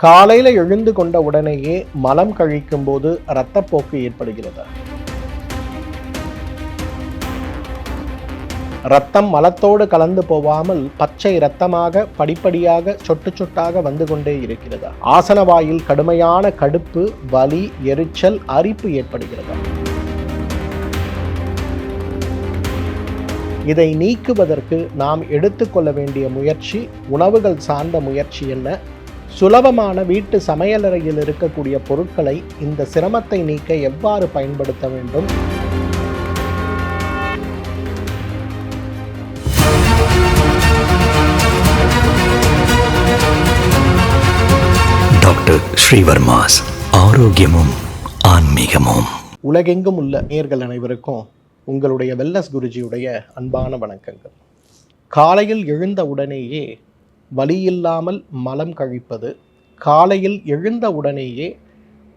காலையில் எழுந்து கொண்ட உடனேயே மலம் கழிக்கும் போது இரத்தப்போக்கு ஏற்படுகிறது. இரத்தம் மலத்தோடு கலந்து போகாமல் பச்சை இரத்தமாக படிப்படியாக சொட்டு சொட்டாக வந்து கொண்டே இருக்கிறது. ஆசன வாயில் கடுமையான கடுப்பு, வலி, எரிச்சல், அரிப்பு ஏற்படுகிறது. இதை நீக்குவதற்கு நாம் எடுத்துக்கொள்ள வேண்டிய முயற்சி, உணவுகள் சார்ந்த முயற்சி என்ன? சுலபமான வீட்டு சமையலறையில் இருக்கக்கூடிய பொருட்களை இந்த சிரமத்தை நீக்க எவ்வாறு பயன்படுத்த வேண்டும்? டாக்டர் ஸ்ரீவர்மாஸ் ஆரோக்கியமும் ஆன்மீகமும். உலகெங்கும் உள்ள நேயர்கள் அனைவருக்கும் உங்களுடைய வெல்லஸ் குருஜியுடைய அன்பான வணக்கங்கள். காலையில் எழுந்த உடனேயே வலியில்லாமல் மலம் கழிப்பது, காலையில் எழுந்த உடனேயே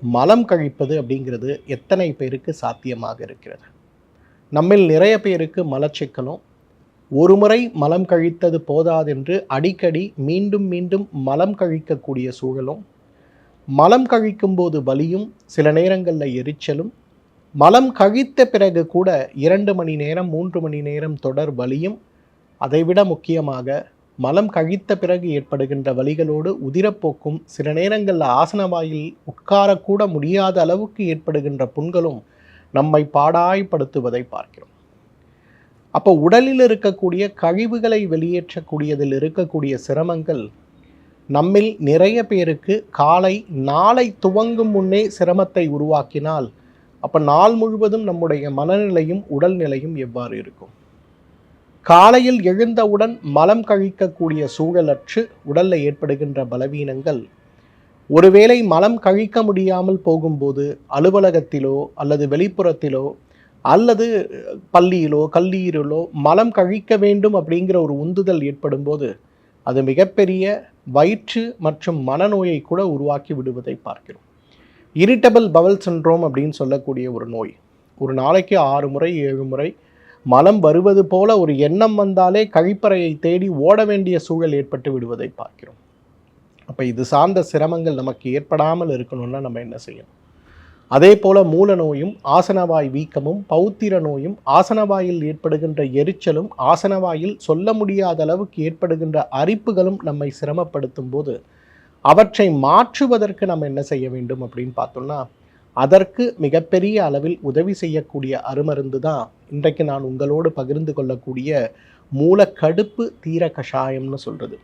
மலம் கழிப்பது அப்படிங்கிறது எத்தனை பேருக்கு சாத்தியமாக இருக்கிறது? நம்மில் நிறைய பேருக்கு மலச்சிக்கலும், ஒரு முறை மலம் கழித்தது போதாதென்று அடிக்கடி மீண்டும் மீண்டும் மலம் கழிக்கக்கூடிய சூழலும், மலம் கழிக்கும் போது வலியும், சில நேரங்களில் எரிச்சலும், மலம் கழித்த பிறகு கூட 2 மணி நேரம் 3 மணி நேரம் தொடர் வலியும், அதைவிட முக்கியமாக மலம் கழித்த பிறகு ஏற்படுகின்ற வலிகளோடு உதிரப்போக்கும், சில நேரங்களில் ஆசன வாயில் உட்காரக்கூட முடியாத அளவுக்கு ஏற்படுகின்ற புண்களும் நம்மை பாடாய்படுத்துவதை பார்க்கிறோம். அப்போ உடலில் இருக்கக்கூடிய கழிவுகளை வெளியேற்றக்கூடியதில் இருக்கக்கூடிய சிரமங்கள் நம்மில் நிறைய பேருக்கு நாளை துவங்கும் முன்னே சிரமத்தை உருவாக்கினால், அப்போ நாள் முழுவதும் நம்முடைய மனநிலையும் உடல்நிலையும் எவ்வாறு இருக்கும்? காலையில் எழுந்தவுடன் மலம் கழிக்கக்கூடிய சூழலற்று உடலில் ஏற்படுகின்ற பலவீனங்கள், ஒருவேளை மலம் கழிக்க முடியாமல் போகும்போது அலுவலகத்திலோ அல்லது வெளிப்புறத்திலோ அல்லது பள்ளியிலோ கல்லீரலோ மலம் கழிக்க வேண்டும் அப்படிங்கிற ஒரு உந்துதல் ஏற்படும் போது அது மிகப்பெரிய வயிற்று மற்றும் மனநோயை கூட உருவாக்கி விடுவதை பார்க்கிறோம். இரிட்டபிள் பவல் சிண்ட்ரோம் அப்படின்னு சொல்லக்கூடிய ஒரு நோய், ஒரு நாளைக்கு 6 முறை 7 முறை மலம் வருவது போல ஒரு எண்ணம் வந்தாலே கழிப்பறையை தேடி ஓட வேண்டிய சூழல் ஏற்பட்டு விடுவதை பார்க்கிறோம். அப்போ இது சார்ந்த சிரமங்கள் நமக்கு ஏற்படாமல் இருக்கணும்னா நம்ம என்ன செய்யணும்? அதே போல் மூல நோயும், ஆசனவாய் வீக்கமும், பௌத்திர நோயும், ஆசனவாயில் ஏற்படுகின்ற எரிச்சலும், ஆசனவாயில் சொல்ல முடியாத அளவுக்கு ஏற்படுகின்ற அரிப்புகளும் நம்மை சிரமப்படுத்தும் போது அவற்றை மாற்றுவதற்கு நம்ம என்ன செய்ய வேண்டும் அப்படின்னு பார்த்தோம்னா, அதற்கு மிகப்பெரிய அளவில் உதவி செய்யக்கூடிய அருமருந்து தான் இன்றைக்கு நான் உங்களோடு பகிர்ந்து கொள்ளக்கூடிய மூலக்கடுப்பு தீர கஷாயம்னு சொல்கிறது.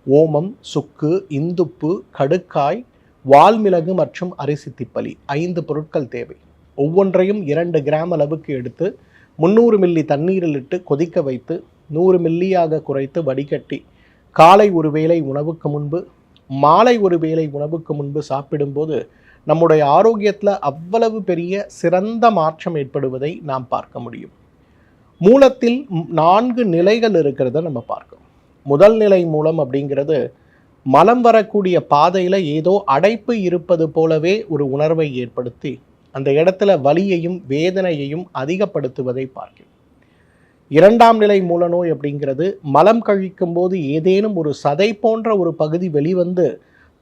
ஓமம், சுக்கு, இந்துப்பு, கடுக்காய், வால்மிளகு மற்றும் அரிசி திப்பலி 5 பொருட்கள் தேவை. ஒவ்வொன்றையும் 2 கிராம் அளவுக்கு எடுத்து 300 மில்லி தண்ணீரில் இட்டு கொதிக்க வைத்து 100 மில்லியாக குறைத்து வடிகட்டி காலை ஒரு வேளை உணவுக்கு முன்பு, மாலை ஒரு வேளை உணவுக்கு முன்பு சாப்பிடும்போது நம்முடைய ஆரோக்கியத்தில் அவ்வளவு பெரிய சிறந்த மாற்றம் ஏற்படுவதை நாம் பார்க்க முடியும். மூலத்தில் 4 நிலைகள் இருக்கிறத நம்ம பார்க்கிறோம். முதல் நிலை மூலம் அப்படிங்கிறது மலம் வரக்கூடிய பாதையில் ஏதோ அடைப்பு இருப்பது போலவே ஒரு உணர்வை ஏற்படுத்தி அந்த இடத்துல வலியையும் வேதனையையும் அதிகப்படுத்துவதை பார்க்கிறோம். 2ஆம் நிலை மூலநோய் அப்படிங்கிறது மலம் கழிக்கும் போது ஏதேனும் ஒரு சதை போன்ற ஒரு பகுதி வெளிவந்து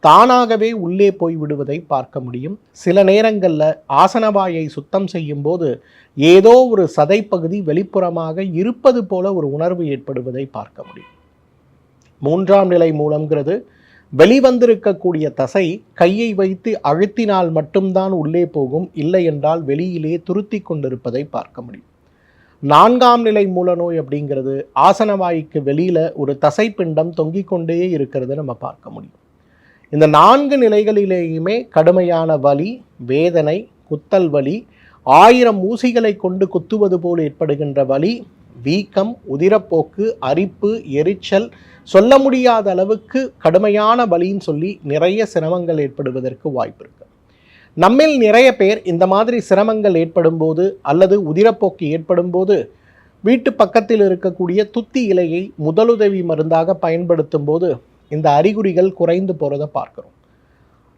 தானாகவே உள்ளே போய் விடுவதை பார்க்க முடியும். சில நேரங்களில் ஆசனவாயை சுத்தம் செய்யும் போது ஏதோ ஒரு சதை பகுதி வெளிப்புறமாக இருப்பது போல ஒரு உணர்வு ஏற்படுவதை பார்க்க முடியும். 3ஆம் நிலை மூலம்ங்கிறது வெளிவந்திருக்கக்கூடிய தசை கையை வைத்து அழுத்தினால் மட்டும்தான் உள்ளே போகும், இல்லை என்றால் வெளியிலே துருத்தி கொண்டிருப்பதை பார்க்க முடியும். 4ஆம் நிலை மூலநோய் அப்படிங்கிறது ஆசனவாய்க்கு வெளியில் ஒரு தசைப்பிண்டம் தொங்கிக் கொண்டே இருக்கிறத நம்ம பார்க்க முடியும். இந்த 4 நிலைகளிலேயுமே கடுமையான வலி, வேதனை, குத்தல் வலி, 1000 ஊசிகளை கொண்டு குத்துவது போல் ஏற்படுகின்ற வலி, வீக்கம், உதிரப்போக்கு, அரிப்பு, எரிச்சல், சொல்ல முடியாத அளவுக்கு கடுமையான வலின்னு சொல்லி நிறைய சிரமங்கள் ஏற்படுவதற்கு வாய்ப்பு இருக்கு. நம்மில் நிறைய பேர் இந்த மாதிரி சிரமங்கள் ஏற்படும் போது அல்லது உதிரப்போக்கு ஏற்படும் போது வீட்டு பக்கத்தில் இருக்கக்கூடிய துத்தி இலையை முதலுதவி மருந்தாக பயன்படுத்தும் போது இந்த அறிகுறிகள் குறைந்து போகிறத பார்க்குறோம்.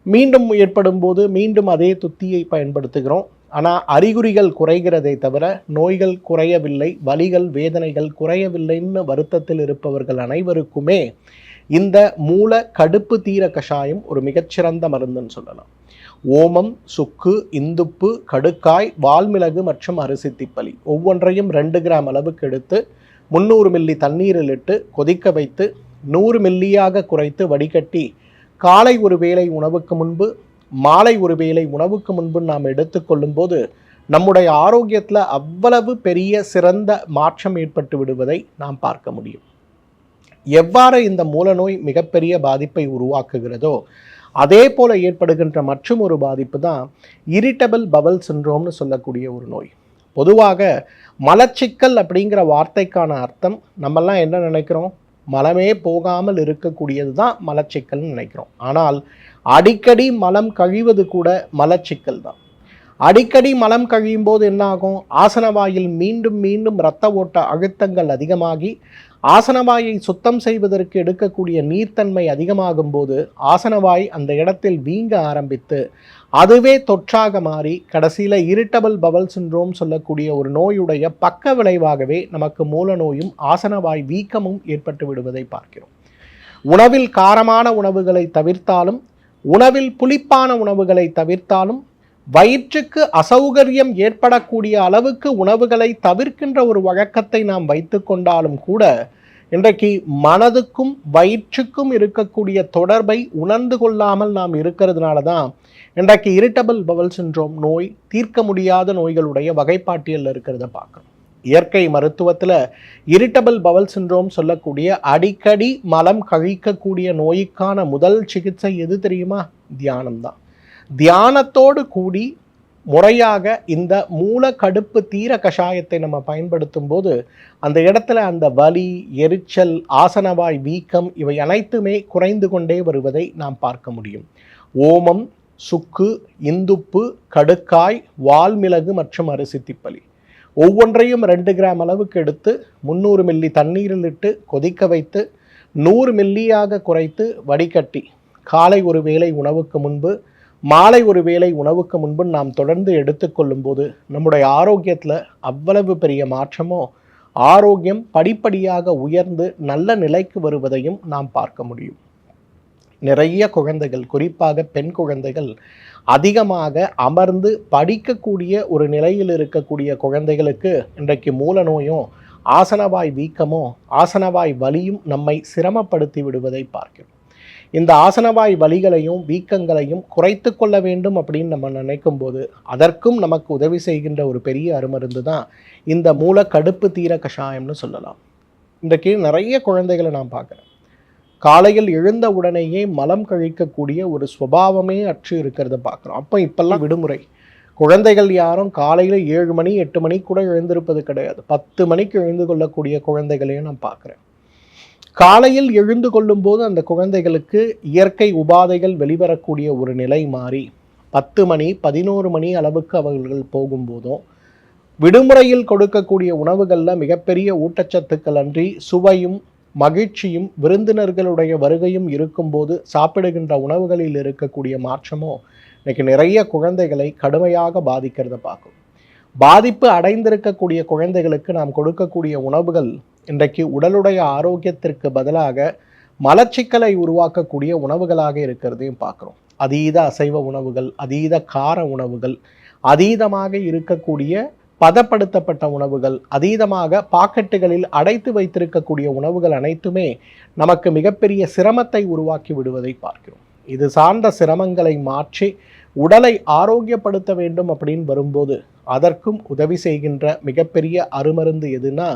மீண்டும் ஏற்படும் போது மீண்டும் அதே துத்தியை பயன்படுத்துகிறோம். ஆனால் அறிகுறிகள் குறைகிறதை தவிர நோய்கள் குறையவில்லை, வலிகள் வேதனைகள் குறையவில்லைன்னு வருத்தத்தில் இருப்பவர்கள் அனைவருக்குமே இந்த மூல கடுப்பு தீர கஷாயம் ஒரு மிகச்சிறந்த மருந்துன்னு சொல்லலாம். ஓமம், சுக்கு, இந்துப்பு, கடுக்காய், வால்மிளகு மற்றும் அரிசி திப்பலி ஒவ்வொன்றையும் 2 கிராம் அளவுக்கு எடுத்து 300 மில்லி தண்ணீரில் இட்டு கொதிக்க வைத்து 100 மில்லியாக குறைத்து வடிகட்டி காலை ஒரு வேளை உணவுக்கு முன்பு, மாலை ஒரு வேளை உணவுக்கு முன்பு நாம் எடுத்துக்கொள்ளும் போது நம்முடைய ஆரோக்கியத்தில் அவ்வளவு பெரிய சிறந்த மாற்றம் ஏற்பட்டு விடுவதை நாம் பார்க்க முடியும். எவ்வாறு இந்த மூலநோய் மிகப்பெரிய பாதிப்பை உருவாக்குகிறதோ அதே போல ஏற்படுகின்ற மற்றும் ஒரு பாதிப்பு தான் இரிட்டபிள் பவல் சிண்ட்ரோம்னு சொல்லக்கூடிய ஒரு நோய். பொதுவாக மலச்சிக்கல் அப்படிங்கிற வார்த்தைக்கான அர்த்தம் நம்மெல்லாம் என்ன நினைக்கிறோம், மலமே போகாமல் இருக்கக்கூடியது தான் மலச்சிக்கல்னு நினைக்கிறோம். ஆனால் அடிக்கடி மலம் கழிவது கூட மலச்சிக்கல் தான். அடிக்கடி மலம் கழியும் போது என்ன ஆகும், ஆசனவாயில் மீண்டும் மீண்டும் இரத்த ஓட்ட அழுத்தங்கள் அதிகமாகி ஆசனவாயை சுத்தம் செய்வதற்கு எடுக்கக்கூடிய நீர்த்தன்மை அதிகமாகும் போது ஆசனவாய் அந்த இடத்தில் வீங்க ஆரம்பித்து அதுவே தொற்றாக மாறி கடைசியில் இரிட்டபிள் பவல் சிண்ட்ரோம் சொல்லக்கூடிய ஒரு நோயுடைய பக்க விளைவாகவே நமக்கு மூல நோயும் ஆசனவாய் வீக்கமும் ஏற்பட்டு விடுவதை பார்க்கிறோம். உணவில் காரமான உணவுகளை தவிர்த்தாலும், உணவில் புளிப்பான உணவுகளை தவிர்த்தாலும், வயிற்றுக்கு அசௌகரியம் ஏற்படக்கூடிய அளவுக்கு உணவுகளை தவிர்க்கின்ற ஒரு வழக்கத்தை நாம் வைத்து கொண்டாலும் கூட இன்றைக்கு மனதுக்கும் வயிற்றுக்கும் இருக்கக்கூடிய தொடர்பை உணர்ந்து கொள்ளாமல் நாம் இருக்கிறதுனால தான் இன்றைக்கு இரிட்டபிள் பவல் சிண்ட்ரோம் நோய் தீர்க்க முடியாத நோய்களுடைய வகைப்பாட்டியலில் இருக்கிறத பார்க்குறோம். இயற்கை மருத்துவத்தில் இரிட்டபிள் பவல் சிண்ட்ரோம் சொல்லக்கூடிய அடிக்கடி மலம் கழிக்கக்கூடிய நோய்க்கான முதல் சிகிச்சை எது தெரியுமா? தியானம் தான். தியானத்தோடு கூடி முறையாக இந்த மூல கடுப்பு தீர கஷாயத்தை நம்ம பயன்படுத்தும் போது அந்த இடத்துல அந்த வலி, எரிச்சல், ஆசனவாய் வீக்கம் இவை அனைத்துமே குறைந்து கொண்டே வருவதை நாம் பார்க்க முடியும். ஓமம், சுக்கு, இந்துப்பு, கடுக்காய், வால்மிளகு மற்றும் அரிசி திப்பலி ஒவ்வொன்றையும் 2 கிராம் அளவுக்கு எடுத்து 300 மில்லி தண்ணீரில் இட்டு கொதிக்க வைத்து 100 மில்லியாக குறைத்து வடிகட்டி காலை ஒரு வேளை உணவுக்கு முன்பு, மாலை ஒரு வேளை உணவுக்கு முன்பு நாம் தொடர்ந்து எடுத்துக்கொள்ளும் போது நம்முடைய ஆரோக்கியத்தில் அவ்வளவு பெரிய மாற்றமோ, ஆரோக்கியம் படிப்படியாக உயர்ந்து நல்ல நிலைக்கு வருவதையும் நாம் பார்க்க முடியும். நிறைய குழந்தைகள், குறிப்பாக பெண் குழந்தைகள் அதிகமாக அமர்ந்து படிக்கக்கூடிய ஒரு நிலையில் இருக்கக்கூடிய குழந்தைகளுக்கு இன்றைக்கு மூல நோயும் ஆசனவாய் வீக்கமோ ஆசனவாய் வலியும் நம்மை சிரமப்படுத்தி விடுவதை பார்க்கிறோம். இந்த ஆசனவாய் வலிகளையும் வீக்கங்களையும் குறைத்து கொள்ள வேண்டும் அப்படின்னு நம்ம நினைக்கும் போது அதற்கும் நமக்கு உதவி செய்கின்ற ஒரு பெரிய அருமருந்து தான் இந்த மூல கடுப்பு தீர கஷாயம்னு சொல்லலாம். இன்றைக்கு நிறைய குழந்தைகளை நான் பார்க்குறேன், காலையில் எழுந்த உடனேயே மலம் கழிக்கக்கூடிய ஒரு சுபாவமே அற்று இருக்கிறத பார்க்குறோம். அப்போ இப்பெல்லாம் விடுமுறை, குழந்தைகள் யாரும் காலையில் 7 மணி 8 மணிக்கு கூட எழுந்திருப்பது கிடையாது. 10 மணிக்கு எழுந்து கொள்ளக்கூடிய குழந்தைகளையும் நான் பார்க்குறேன். காலையில் எழுந்து கொள்ளும் போது அந்த குழந்தைகளுக்கு இயற்கை உபாதைகள் வெளிவரக்கூடிய ஒரு நிலை மாறி 10 மணி 11 மணி அளவுக்கு அவர்கள் போகும்போதும் விடுமுறையில் கொடுக்கக்கூடிய உணவுகளில் மிகப்பெரிய ஊட்டச்சத்துக்கள் அன்றி சுவையும் மகிழ்ச்சியும் விருந்தினர்களுடைய வருகையும் இருக்கும்போது சாப்பிடுகின்ற உணவுகளில் இருக்கக்கூடிய மாற்றமோ இன்னைக்கு நிறைய குழந்தைகளை கடுமையாக பாதிக்கிறத பார்க்கும். பாதிப்பு அடைந்திருக்கக்கூடிய குழந்தைகளுக்கு நாம் கொடுக்கக்கூடிய உணவுகள் இன்றைக்கு உடலுடைய ஆரோக்கியத்திற்கு பதிலாக மலச்சிக்கலை உருவாக்கக்கூடிய உணவுகளாக இருக்கிறதையும் பார்க்குறோம். அதீத அசைவ உணவுகள், அதீத கார உணவுகள், அதீதமாக இருக்கக்கூடிய பதப்படுத்தப்பட்ட உணவுகள், அதீதமாக பாக்கெட்டுகளில் அடைத்து வைத்திருக்கக்கூடிய உணவுகள் அனைத்துமே நமக்கு மிகப்பெரிய சிரமத்தை உருவாக்கி விடுவதை பார்க்கிறோம். இது சார்ந்த சிரமங்களை மாற்றி உடலை ஆரோக்கியப்படுத்த வேண்டும் அப்படின்னு வரும்போது அதற்கும் உதவி செய்கின்ற மிகப்பெரிய அருமருந்து எதுனா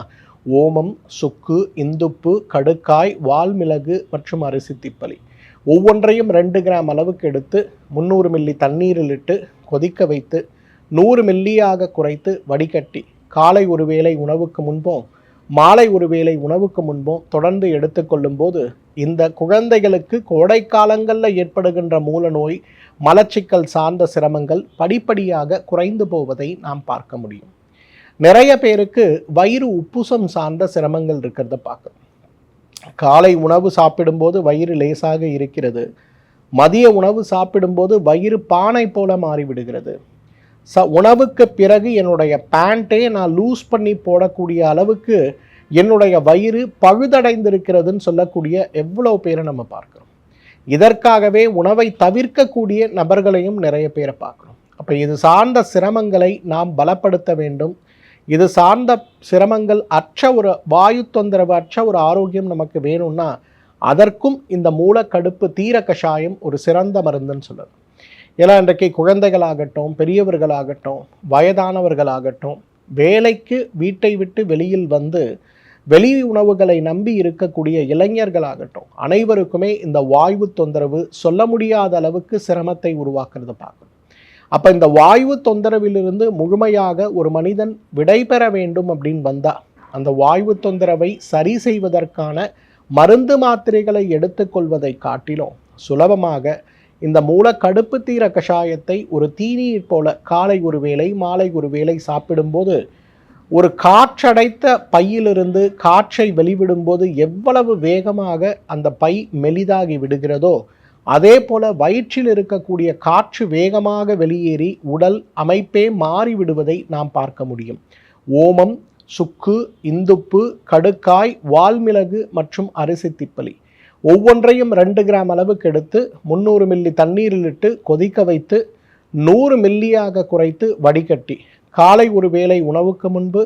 ஓமம், சுக்கு, இந்துப்பு, கடுக்காய், வால்மிளகு மற்றும் அரிசி திப்பலி ஒவ்வொன்றையும் 2 கிராம் அளவுக்கு எடுத்து 300 மில்லி தண்ணீரில் இட்டு கொதிக்க வைத்து 100 மில்லியாக குறைத்து வடிகட்டி காலை ஒரு வேளை உணவுக்கு முன்பும் மாலை ஒரு வேளை உணவுக்கு முன்பும் தொடர்ந்து எடுத்துக்கொள்ளும் போது இந்த குழந்தைகளுக்கு கோடை காலங்களில் ஏற்படுகின்ற மூல நோய், மலச்சிக்கல் சார்ந்த சிரமங்கள் படிப்படியாக குறைந்து போவதை நாம் பார்க்க முடியும். நிறைய பேருக்கு வயிறு உப்புசம் சார்ந்த சிரமங்கள் இருக்கிறத பார்க்கணும். காலை உணவு சாப்பிடும்போது வயிறு லேசாக இருக்கிறது, மதிய உணவு சாப்பிடும்போது வயிறு பானை போல மாறிவிடுகிறது, உணவுக்கு பிறகு என்னுடைய பேண்ட்டே நான் லூஸ் பண்ணி போடக்கூடிய அளவுக்கு என்னுடைய வயிறு பழுதடைந்திருக்கிறதுன்னு சொல்லக்கூடிய எவ்வளோ பேரை நம்ம பார்க்குறோம். இதற்காகவே உணவை தவிர்க்கக்கூடிய நபர்களையும் நிறைய பேரை பார்க்குறோம். அப்போ இது சார்ந்த சிரமங்களை நாம் பலப்படுத்த வேண்டும். இது சார்ந்த சிரமங்கள் அற்ற ஒரு வாயு தொந்தரவு அற்ற ஒரு ஆரோக்கியம் நமக்கு வேணும்னா அதற்கும் இந்த மூலக்கடுப்பு தீர கஷாயம் ஒரு சிறந்த மருந்துன்னு சொல்லலாம். ஏன்னா இன்றைக்கு குழந்தைகளாகட்டும், பெரியவர்களாகட்டும், வயதானவர்களாகட்டும், வேலைக்கு வீட்டை விட்டு வெளியில் வந்து வெளி உணவுகளை நம்பி இருக்கக்கூடிய இளைஞர்களாகட்டும், அனைவருக்குமே இந்த வாயு தொந்தரவு சொல்ல முடியாத அளவுக்கு சிரமத்தை உருவாக்குறத பார்க்கணும். அப்போ இந்த வாயு தொந்தரவிலிருந்து முழுமையாக ஒரு மனிதன் விடைபெற வேண்டும் அப்படின்னு வந்தால் அந்த வாயு தொந்தரவை சரி செய்வதற்கான மருந்து மாத்திரைகளை எடுத்துக்கொள்வதை காட்டிலும் சுலபமாக இந்த மூலக்கடுப்பு தீர கஷாயத்தை ஒரு தீநீர் போல காலை ஒரு வேளை மாலை ஒரு வேளை சாப்பிடும்போது ஒரு காற்றடைத்த பையிலிருந்து காற்றை வெளிவிடும்போது எவ்வளவு வேகமாக அந்த பை மெலிதாகி விடுகிறதோ அதே போல வயிற்றில் இருக்கக்கூடிய காற்று வேகமாக வெளியேறி உடல் அமைப்பே மாறிவிடுவதை நாம் பார்க்க முடியும். ஓமம், சுக்கு, இந்துப்பு, கடுக்காய், வால்மிளகு மற்றும் அரிசி திப்பலி ஒவ்வொன்றையும் 2 கிராம் அளவுக்கு எடுத்து 300 மில்லி தண்ணீரில் இட்டு கொதிக்க வைத்து 100 மில்லியாக குறைத்து வடிகட்டி காலை ஒரு வேளை உணவுக்கு முன்பு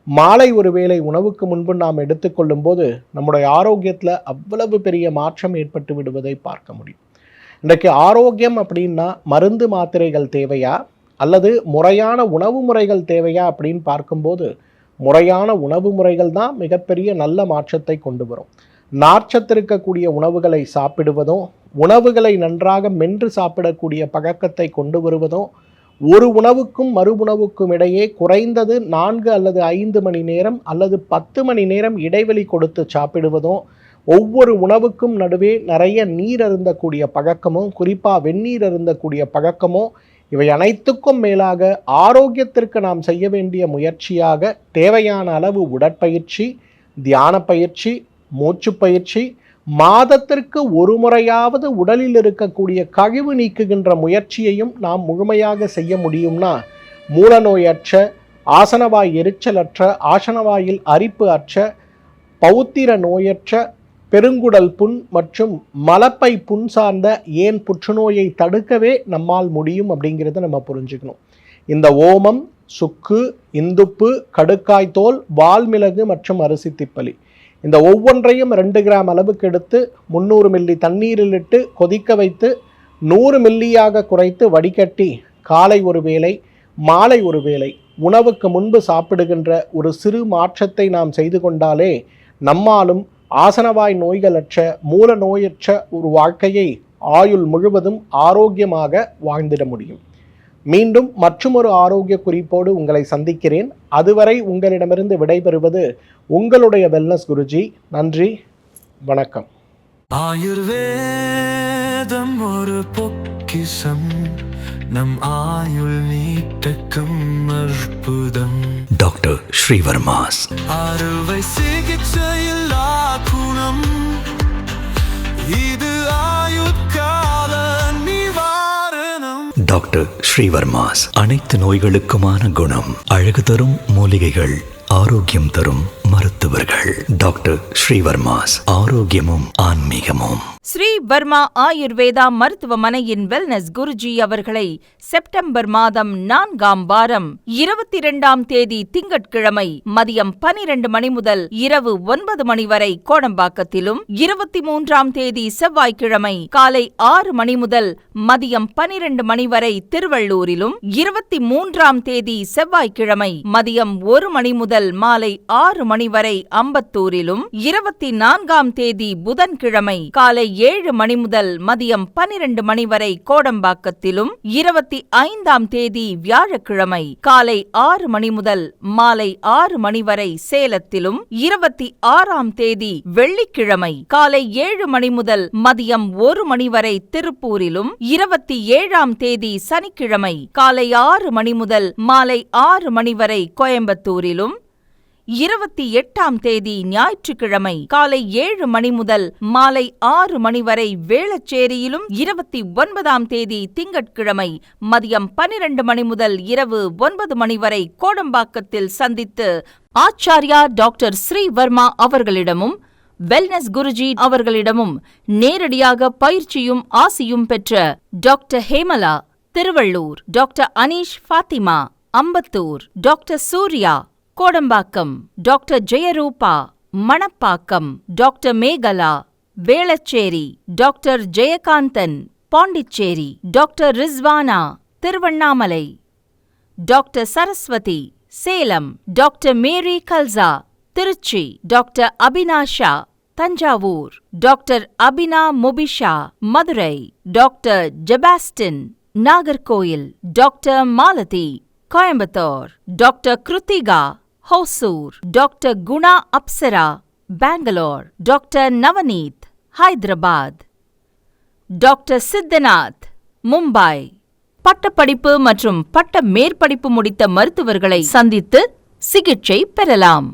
மாலை ஒரு வேளை உணவுக்கு முன்பு நாம் எடுத்துக்கொள்ளும் போது நம்முடைய ஆரோக்கியத்தில் அவ்வளவு பெரிய மாற்றம் ஏற்பட்டு விடுவதை பார்க்க முடியும். இன்றைக்கு ஆரோக்கியம் அப்படின்னா மருந்து மாத்திரைகள் தேவையா அல்லது முறையான உணவு முறைகள் தேவையா அப்படின்னு பார்க்கும்போது முறையான உணவு முறைகள் தான் மிகப்பெரிய நல்ல மாற்றத்தை கொண்டு வரும். நார்ச்சத்து இருக்கக்கூடிய உணவுகளை சாப்பிடுவதும் உணவுகளை நன்றாக மென்று சாப்பிடக்கூடிய பழக்கத்தை கொண்டு வருவதும் ஒரு உணவுக்கும் மறு உணவுக்கும் இடையே குறைந்தது 4 அல்லது 5 மணி நேரம் அல்லது 10 மணி நேரம் இடைவெளி கொடுத்து சாப்பிடுவதும் ஒவ்வொரு உணவுக்கும் நடுவே நிறைய நீர் அருந்தக்கூடிய பழக்கமும் குறிப்பாக வெந்நீர் அருந்தக்கூடிய பழக்கமும் இவை அனைத்துக்கும் மேலாக ஆரோக்கியத்திற்கு நாம் செய்ய வேண்டிய முயற்சியாக தேவையான அளவு உடற்பயிற்சி, தியான பயிற்சி, மூச்சு பயிற்சி, மாதத்திற்கு ஒரு முறையாவது உடலில் இருக்கக்கூடிய கழிவு நீக்குகின்ற முயற்சியையும் நாம் முழுமையாக செய்ய முடியும்னா மூலநோயற்ற, ஆசனவாய் எரிச்சலற்ற, ஆசனவாயில் அரிப்பு அற்ற, பௌத்திர நோயற்ற, பெருங்குடல் புண் மற்றும் மலப்பை புண் சார்ந்த ஏன் புற்றுநோயை தடுக்கவே நம்மால் முடியும் அப்படிங்கிறத நம்ம புரிஞ்சுக்கணும். இந்த ஓமம், சுக்கு, இந்துப்பு, கடுக்காய் தோல், வால்மிளகு மற்றும் அரிசி திப்பலி இந்த ஒவ்வொன்றையும் 2 கிராம் அளவுக்கு எடுத்து 300 மில்லி தண்ணீரில் இட்டு கொதிக்க வைத்து 100 மில்லியாக குறைத்து வடிகட்டி காலை ஒரு வேளை மாலை ஒரு வேளை உணவுக்கு முன்பு சாப்பிடுகின்ற ஒரு சிறு மாற்றத்தை நாம் செய்து கொண்டாலே நம்மாலும் ஆசனவாய் நோய்களற்ற மூல நோயற்ற ஒரு வாழ்க்கையை ஆயுள் முழுவதும் ஆரோக்கியமாக வாழ்ந்திட முடியும். மீண்டும் மற்றொரு ஆரோக்கிய குறிப்போடு உங்களை சந்திக்கிறேன். அதுவரை உங்களிடமிருந்து விடைபெறுவது உங்களுடைய வெல்னஸ் குருஜி. நன்றி, வணக்கம். ஆயுர்வேதம் ஒரு பொக்கிஷம், நம் ஆயுள் நீட்டக்கும் அற்புதம். டாக்டர் ஸ்ரீவர்மாஸ் அறுவை சிகிச்சையில்லா குணம், இது ஆயுட்கால நிவாரணம். டாக்டர் ஸ்ரீவர்மாஸ் அனைத்து நோய்களுக்குமான குணம், அழகு தரும் மூலிகைகள், ஆரோக்கியம் தரும் மருத்துவர்கள். டாக்டர் ஸ்ரீவர்மாஸ் ஆரோக்கியமும் ஆன்மீகமும். ஸ்ரீ வர்மா ஆயுர்வேதா மருத்துவமனையின் வெல்னஸ் குருஜி அவர்களை செப்டம்பர் மாதம் 4ஆம் வாரம் 22ஆம் தேதி திங்கட்கிழமை மதியம் 12 மணி முதல் இரவு 9 மணி வரை கோடம்பாக்கத்திலும், 23ஆம் தேதி செவ்வாய்க்கிழமை காலை 6 மணி முதல் மதியம் 12 மணி வரை திருவள்ளூரிலும், 23ஆம் தேதி செவ்வாய்க்கிழமை மதியம் 1 மணி முதல் மாலை 6 மணி வரை அம்பத்தூரிலும், 24ஆம் தேதி புதன்கிழமை காலை 7 மணி முதல் மதியம் 12 மணி வரை கோடம்பாக்கத்திலும், 25ஆம் தேதி வியாழக்கிழமை காலை 6 மணி முதல் மாலை 6 மணி வரை சேலத்திலும், 26ஆம் தேதி வெள்ளிக்கிழமை காலை 7 மணி முதல் மதியம் 1 மணி வரை திருப்பூரிலும், 27ஆம் தேதி சனிக்கிழமை காலை 6 மணி முதல் மாலை 6 மணி வரை கோயம்புத்தூரிலும், 28ஆம் தேதி ஞாயிற்றுக்கிழமை காலை 7 மணி முதல் மாலை 6 மணி வரை வேளச்சேரியிலும், 29ஆம் தேதி திங்கட்கிழமை மதியம் 12 மணி முதல் இரவு 9 மணி வரை கோடம்பாக்கத்தில் சந்தித்து ஆச்சார்யா டாக்டர் ஸ்ரீவர்மா அவர்களிடமும் வெல்னஸ் குருஜி அவர்களிடமும் நேரடியாக பயிற்சியும் ஆசியும் பெற்ற doctor Hemala Tiruvallur, doctor Aneesh Fathima Ambattur, doctor Surya Kodambakkam, doctor Jeyaroopa Manapakkam, doctor Megala Velachery, doctor Jayakanthan Pondicherry, doctor Rizwana Tiruvannamalai, doctor Saraswathi Salem, doctor Mary Kalsa Trichy, doctor Abinasha Thanjavur, doctor Abina Mubisha Madurai, doctor Jebastin Nagercoil, doctor Malathi Coimbatore, doctor Kiruthika Hosur, doctor Guna Apsara Bangalore, doctor Navneeth Hyderabad, doctor Siddhanath Mumbai. பட்டப்படிப்பு மற்றும் பட்ட மேற்படிப்பு முடித்த மருத்துவர்களை சந்தித்து சிகிச்சை பெறலாம்.